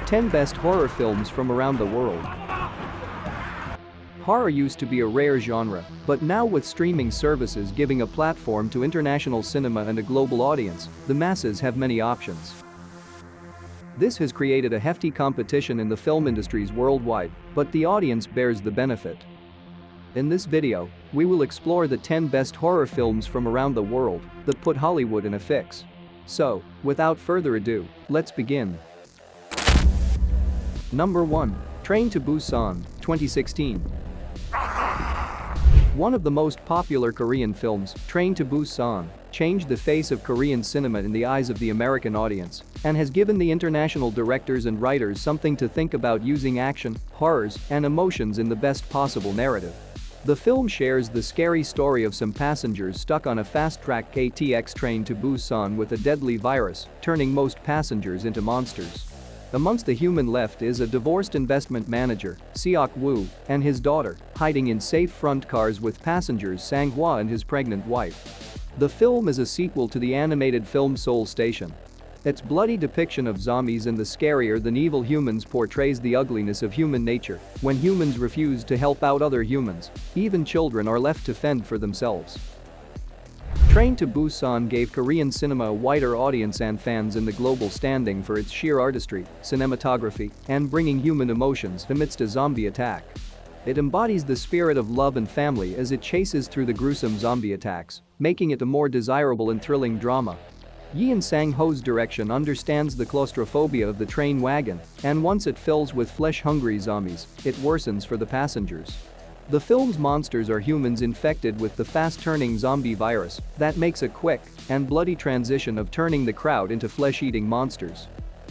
10 Best Horror Films from Around the World. Horror used to be a rare genre, but now with streaming services giving a platform to international cinema and a global audience, the masses have many options. This has created a hefty competition in the film industries worldwide, but the audience bears the benefit. In this video, we will explore the 10 best horror films from around the world that put Hollywood in a fix. So, without further ado, let's begin. Number 1. Train to Busan, 2016. One of the most popular Korean films, Train to Busan, changed the face of Korean cinema in the eyes of the American audience and has given the international directors and writers something to think about using action, horrors, and emotions in the best possible narrative. The film shares the scary story of some passengers stuck on a fast-track KTX train to Busan with a deadly virus, turning most passengers into monsters. Amongst the human left is a divorced investment manager, Seok-woo, and his daughter, hiding in safe front cars with passengers Sang-hwa and his pregnant wife. The film is a sequel to the animated film Seoul Station. Its bloody depiction of zombies and the scarier than evil humans portrays the ugliness of human nature. When humans refuse to help out other humans, even children are left to fend for themselves. Train to Busan gave Korean cinema a wider audience and fans in the global standing for its sheer artistry, cinematography, and bringing human emotions amidst a zombie attack. It embodies the spirit of love and family as it chases through the gruesome zombie attacks, making it a more desirable and thrilling drama. Yeon Sang-ho's direction understands the claustrophobia of the train wagon, and once it fills with flesh-hungry zombies, it worsens for the passengers. The film's monsters are humans infected with the fast-turning zombie virus that makes a quick and bloody transition of turning the crowd into flesh-eating monsters.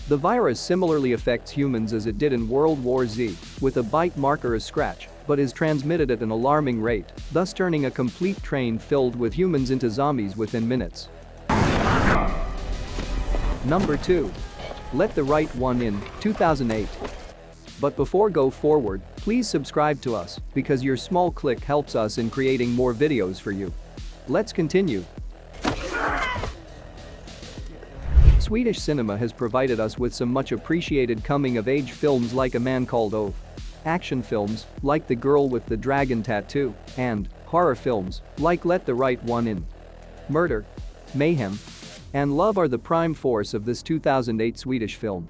The virus similarly affects humans as it did in World War Z, with a bite mark or a scratch, but is transmitted at an alarming rate, thus turning a complete train filled with humans into zombies within minutes. Number 2. Let the Right One In, 2008. But before go forward, please subscribe to us because your small click helps us in creating more videos for you. Let's continue. Swedish cinema has provided us with some much appreciated coming-of-age films like A Man Called Ove, action films like The Girl with the Dragon Tattoo, and horror films like Let the Right One In. Murder, mayhem, and love are the prime force of this 2008 Swedish film.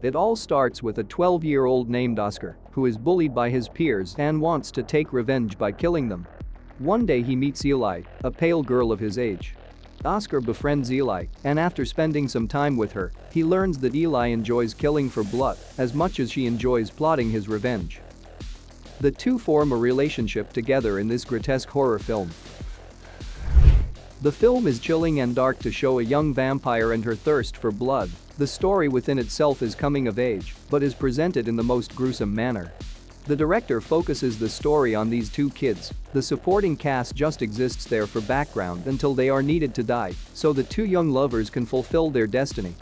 It all starts with a 12-year-old named Oscar, who is bullied by his peers and wants to take revenge by killing them. One day he meets Eli, a pale girl of his age. Oscar befriends Eli, and after spending some time with her, he learns that Eli enjoys killing for blood as much as she enjoys plotting his revenge. The two form a relationship together in this grotesque horror film. The film is chilling and dark to show a young vampire and her thirst for blood. The story within itself is coming of age, but is presented in the most gruesome manner. The director focuses the story on these two kids. The supporting cast just exists there for background until they are needed to die, so the two young lovers can fulfill their destiny.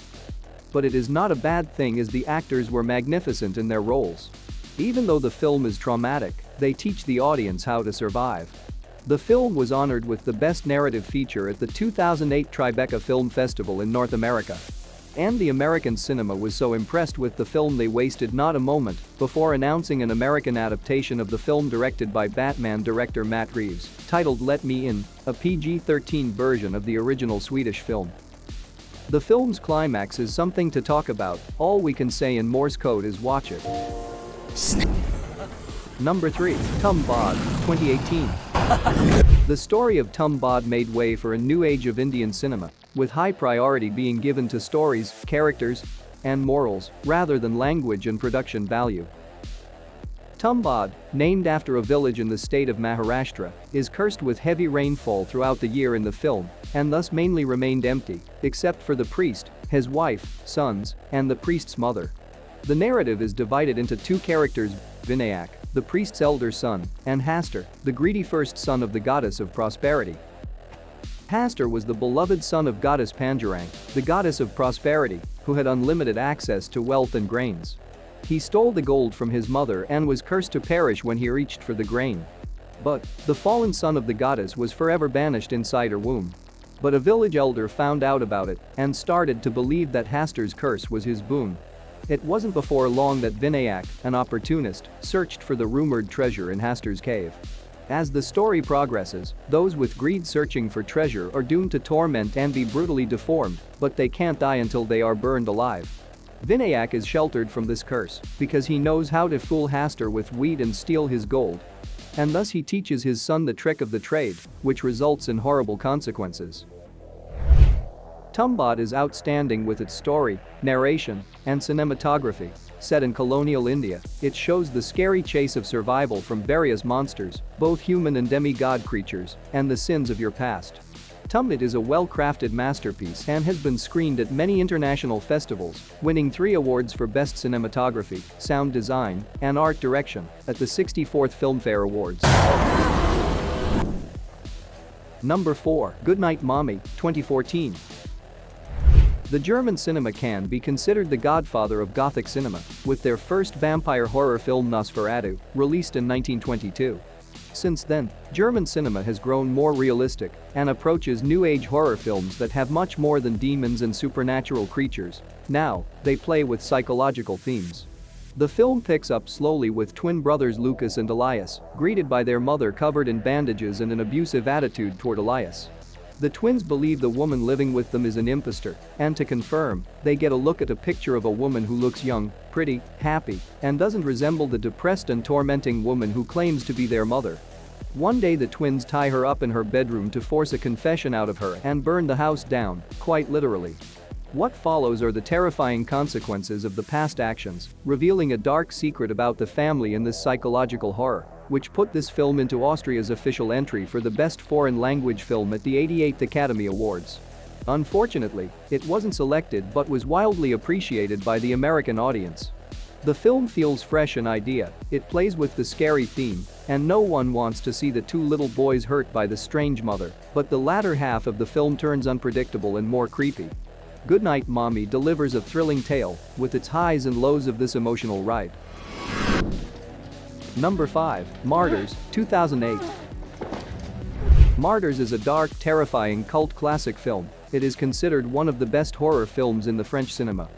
But it is not a bad thing as the actors were magnificent in their roles. Even though the film is traumatic, they teach the audience how to survive. The film was honored with the Best Narrative Feature at the 2008 Tribeca Film Festival in North America. And the American cinema was so impressed with the film they wasted not a moment before announcing an American adaptation of the film directed by Batman director Matt Reeves, titled Let Me In, a PG-13 version of the original Swedish film. The film's climax is something to talk about. All we can say in Morse code is watch it. Number 3. Tumbbad, 2018. The story of Tumbbad made way for a new age of Indian cinema, with high priority being given to stories, characters, and morals, rather than language and production value. Tumbbad, named after a village in the state of Maharashtra, is cursed with heavy rainfall throughout the year in the film, and thus mainly remained empty, except for the priest, his wife, sons, and the priest's mother. The narrative is divided into two characters, Vinayak, the priest's elder son, and Hastur, the greedy first son of the goddess of prosperity. Hastur was the beloved son of goddess Panjarang, the goddess of prosperity, who had unlimited access to wealth and grains. He stole the gold from his mother and was cursed to perish when he reached for the grain. But the fallen son of the goddess was forever banished inside her womb. But a village elder found out about it and started to believe that Hastur's curse was his boon. It wasn't before long that Vinayak, an opportunist, searched for the rumored treasure in Hastur's cave. As the story progresses, those with greed searching for treasure are doomed to torment and be brutally deformed, but they can't die until they are burned alive. Vinayak is sheltered from this curse because he knows how to fool Hastur with wheat and steal his gold. And thus he teaches his son the trick of the trade, which results in horrible consequences. Tumbbad is outstanding with its story, narration, and cinematography. Set in colonial India, it shows the scary chase of survival from various monsters, both human and demigod creatures, and the sins of your past. Tumbbad is a well-crafted masterpiece and has been screened at many international festivals, winning 3 awards for Best Cinematography, Sound Design, and Art Direction at the 64th Filmfare Awards. Number 4. Goodnight Mommy, 2014. The German cinema can be considered the godfather of Gothic cinema, with their first vampire horror film Nosferatu, released in 1922. Since then, German cinema has grown more realistic and approaches New Age horror films that have much more than demons and supernatural creatures. Now, they play with psychological themes. The film picks up slowly with twin brothers Lucas and Elias, greeted by their mother covered in bandages and an abusive attitude toward Elias. The twins believe the woman living with them is an impostor, and to confirm, they get a look at a picture of a woman who looks young, pretty, happy, and doesn't resemble the depressed and tormenting woman who claims to be their mother. One day the twins tie her up in her bedroom to force a confession out of her and burn the house down, quite literally. What follows are the terrifying consequences of the past actions, revealing a dark secret about the family in this psychological horror, which put this film into Austria's official entry for the Best Foreign Language Film at the 88th Academy Awards. Unfortunately, it wasn't selected but was wildly appreciated by the American audience. The film feels fresh an idea, it plays with the scary theme, and no one wants to see the 2 little boys hurt by the strange mother, but the latter half of the film turns unpredictable and more creepy. Goodnight Mommy delivers a thrilling tale, with its highs and lows of this emotional ride. Number 5. Martyrs, 2008. Martyrs is a dark, terrifying cult classic film. It is considered one of the best horror films in the French cinema.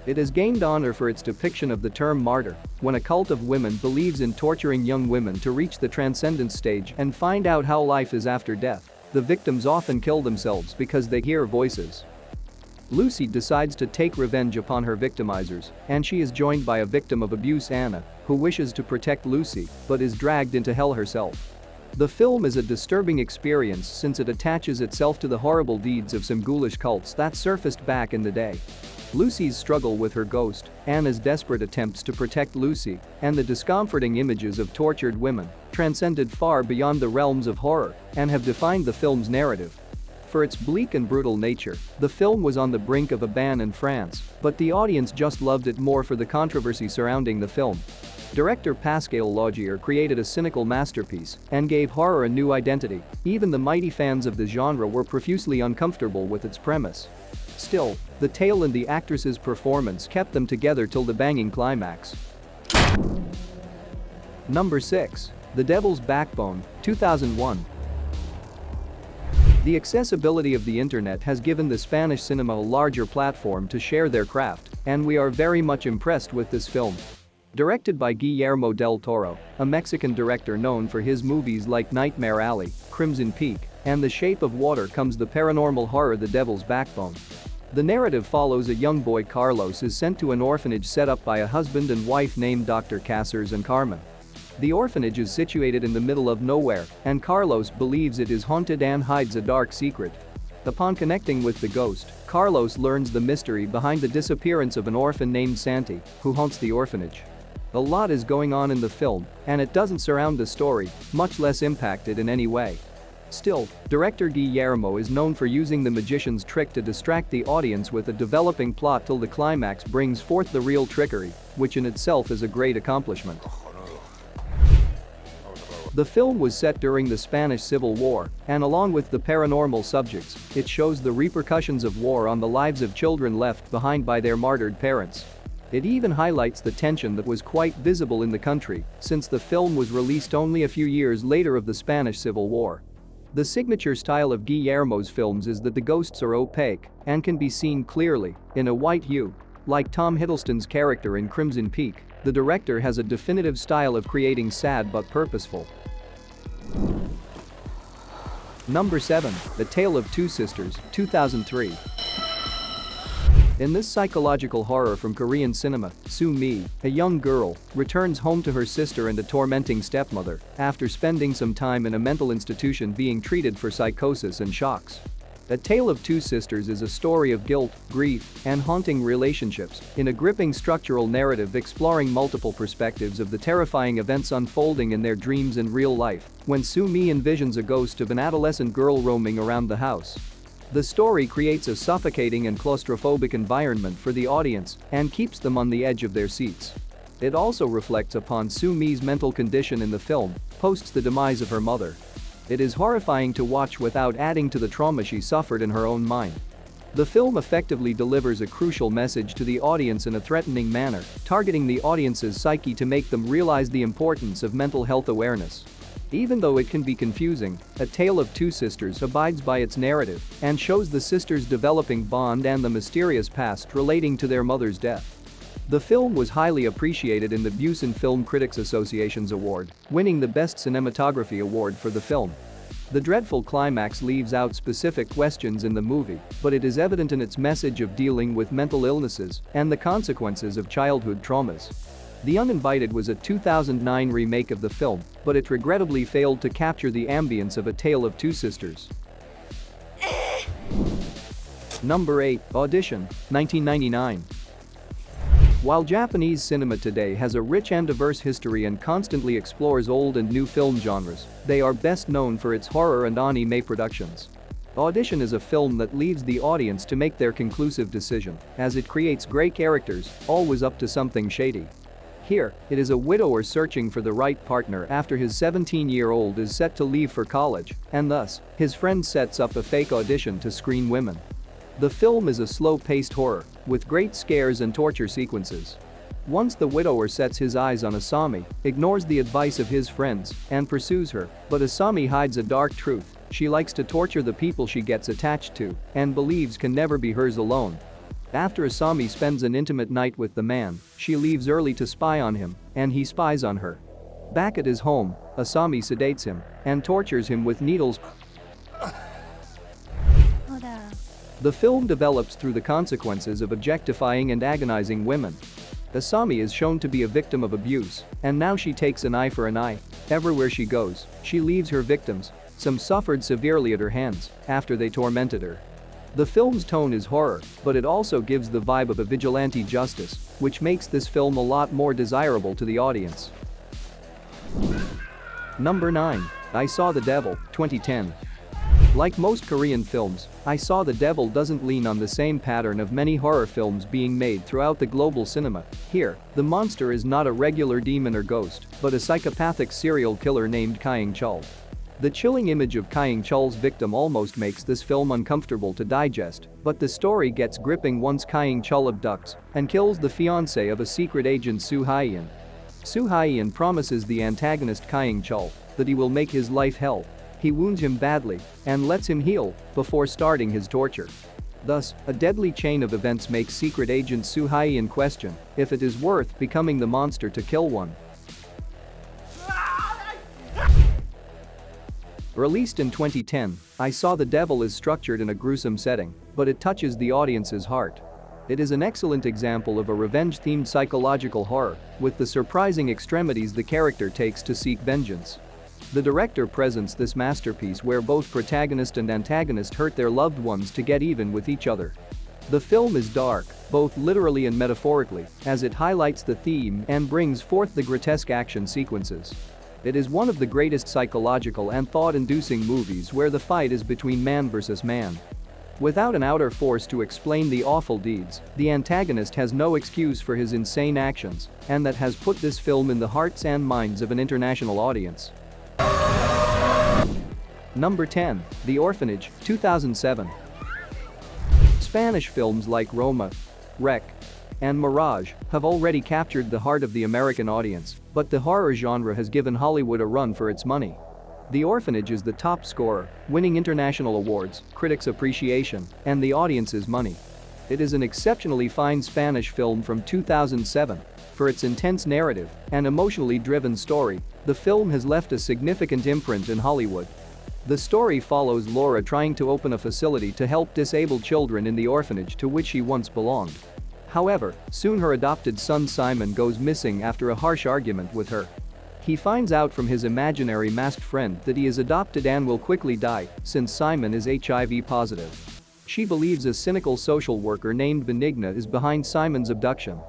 It has gained honor for its depiction of the term martyr, when a cult of women believes in torturing young women to reach the transcendent stage and find out how life is after death. The victims often kill themselves because they hear voices. Lucy decides to take revenge upon her victimizers, and she is joined by a victim of abuse, Anna, who wishes to protect Lucy but is dragged into hell herself. The film is a disturbing experience since it attaches itself to the horrible deeds of some ghoulish cults that surfaced back in the day. Lucy's struggle with her ghost, Anna's desperate attempts to protect Lucy, and the discomforting images of tortured women transcended far beyond the realms of horror and have defined the film's narrative. For its bleak and brutal nature, the film was on the brink of a ban in France, but the audience just loved it more for the controversy surrounding the film. Director Pascal Laugier created a cynical masterpiece and gave horror a new identity. Even the mighty fans of the genre were profusely uncomfortable with its premise. Still, the tale and the actress's performance kept them together till the banging climax. Number 6. The Devil's Backbone, 2001. The accessibility of the internet has given the Spanish cinema a larger platform to share their craft, and we are very much impressed with this film. Directed by Guillermo del Toro, a Mexican director known for his movies like Nightmare Alley, Crimson Peak, and The Shape of Water, comes the paranormal horror The Devil's Backbone. The narrative follows a young boy Carlos is sent to an orphanage set up by a husband and wife named Dr. Cáceres and Carmen. The orphanage is situated in the middle of nowhere, and Carlos believes it is haunted and hides a dark secret. Upon connecting with the ghost, Carlos learns the mystery behind the disappearance of an orphan named Santi, who haunts the orphanage. A lot is going on in the film, and it doesn't surround the story, much less impact it in any way. Still, director Guillermo is known for using the magician's trick to distract the audience with a developing plot till the climax brings forth the real trickery, which in itself is a great accomplishment. The film was set during the Spanish Civil War, and along with the paranormal subjects, it shows the repercussions of war on the lives of children left behind by their martyred parents. It even highlights the tension that was quite visible in the country, since the film was released only a few years later of the Spanish Civil War. The signature style of Guillermo's films is that the ghosts are opaque and can be seen clearly, in a white hue. Like Tom Hiddleston's character in Crimson Peak, the director has a definitive style of creating sad but purposeful. Number 7. The Tale of Two Sisters, 2003. In this psychological horror from Korean cinema, Soo-mi, a young girl, returns home to her sister and a tormenting stepmother after spending some time in a mental institution being treated for psychosis and shocks. A Tale of Two Sisters is a story of guilt, grief, and haunting relationships in a gripping structural narrative exploring multiple perspectives of the terrifying events unfolding in their dreams and real life when Soo-mi envisions a ghost of an adolescent girl roaming around the house. The story creates a suffocating and claustrophobic environment for the audience and keeps them on the edge of their seats. It also reflects upon Soo-mi's mental condition in the film, post the demise of her mother. It is horrifying to watch without adding to the trauma she suffered in her own mind. The film effectively delivers a crucial message to the audience in a threatening manner, targeting the audience's psyche to make them realize the importance of mental health awareness. Even though it can be confusing, A Tale of Two Sisters abides by its narrative and shows the sisters' developing bond and the mysterious past relating to their mother's death. The film was highly appreciated in the Busan Film Critics Association's award, winning the Best Cinematography award for the film. The dreadful climax leaves out specific questions in the movie, but it is evident in its message of dealing with mental illnesses and the consequences of childhood traumas. The Uninvited was a 2009 remake of the film, but it regrettably failed to capture the ambience of A Tale of Two Sisters. Number 8. Audition, 1999. While Japanese cinema today has a rich and diverse history and constantly explores old and new film genres, they are best known for its horror and anime productions. Audition is a film that leaves the audience to make their conclusive decision, as it creates great characters, always up to something shady. Here, it is a widower searching for the right partner after his 17-year-old is set to leave for college, and thus, his friend sets up a fake audition to screen women. The film is a slow-paced horror, with great scares and torture sequences. Once the widower sets his eyes on Asami, ignores the advice of his friends, and pursues her, but Asami hides a dark truth: she likes to torture the people she gets attached to and believes can never be hers alone. After Asami spends an intimate night with the man, she leaves early to spy on him, and he spies on her. Back at his home, Asami sedates him and tortures him with needles. The film develops through the consequences of objectifying and agonizing women. Asami is shown to be a victim of abuse, and now she takes an eye for an eye. Everywhere she goes, she leaves her victims. Some suffered severely at her hands after they tormented her. The film's tone is horror, but it also gives the vibe of a vigilante justice, which makes this film a lot more desirable to the audience. Number 9. I Saw the Devil, 2010. Like most Korean films, I Saw the Devil doesn't lean on the same pattern of many horror films being made throughout the global cinema. Here, the monster is not a regular demon or ghost, but a psychopathic serial killer named Kyung-chul. The chilling image of Kyung-chul's victim almost makes this film uncomfortable to digest, but the story gets gripping once Kyung-chul abducts and kills the fiancée of a secret agent Soo Hye-in. Soo Hye-in promises the antagonist Kyung-chul that he will make his life hell. He wounds him badly and lets him heal before starting his torture. Thus, a deadly chain of events makes secret agent Soo Hye-in question if it is worth becoming the monster to kill one. Released in 2010, I Saw the Devil is structured in a gruesome setting, but it touches the audience's heart. It is an excellent example of a revenge-themed psychological horror, with the surprising extremities the character takes to seek vengeance. The director presents this masterpiece where both protagonist and antagonist hurt their loved ones to get even with each other. The film is dark, both literally and metaphorically, as it highlights the theme and brings forth the grotesque action sequences. It is one of the greatest psychological and thought-inducing movies where the fight is between man versus man. Without an outer force to explain the awful deeds, the antagonist has no excuse for his insane actions, and that has put this film in the hearts and minds of an international audience. Number 10. The Orphanage, 2007. Spanish films like Roma, Rec, and Mirage have already captured the heart of the American audience, but the horror genre has given Hollywood a run for its money. The Orphanage is the top scorer, winning international awards, critics' appreciation, and the audience's money. It is an exceptionally fine Spanish film from 2007. For its intense narrative and emotionally driven story, the film has left a significant imprint in Hollywood. The story follows Laura trying to open a facility to help disabled children in the orphanage to which she once belonged. However, soon her adopted son Simon goes missing after a harsh argument with her. He finds out from his imaginary masked friend that he is adopted and will quickly die since Simon is HIV positive. She believes a cynical social worker named Benigna is behind Simon's abduction.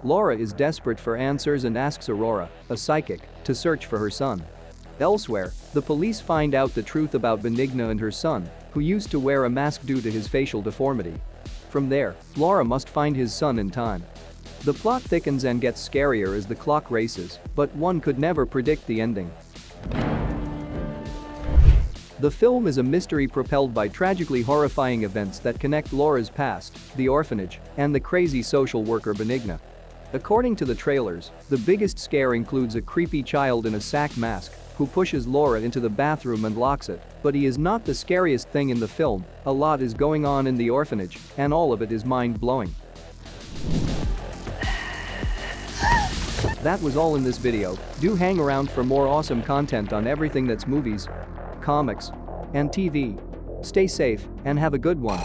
Laura is desperate for answers and asks Aurora, a psychic, to search for her son. Elsewhere, the police find out the truth about Benigna and her son, who used to wear a mask due to his facial deformity. From there, Laura must find his son in time. The plot thickens and gets scarier as the clock races, but one could never predict the ending. The film is a mystery propelled by tragically horrifying events that connect Laura's past, the orphanage, and the crazy social worker Benigna. According to the trailers, the biggest scare includes a creepy child in a sack mask who pushes Laura into the bathroom and locks it, but he is not the scariest thing in the film. A lot is going on in the orphanage, and all of it is mind-blowing. That was all in this video. Do hang around for more awesome content on everything that's movies, comics, and TV. Stay safe and have a good one.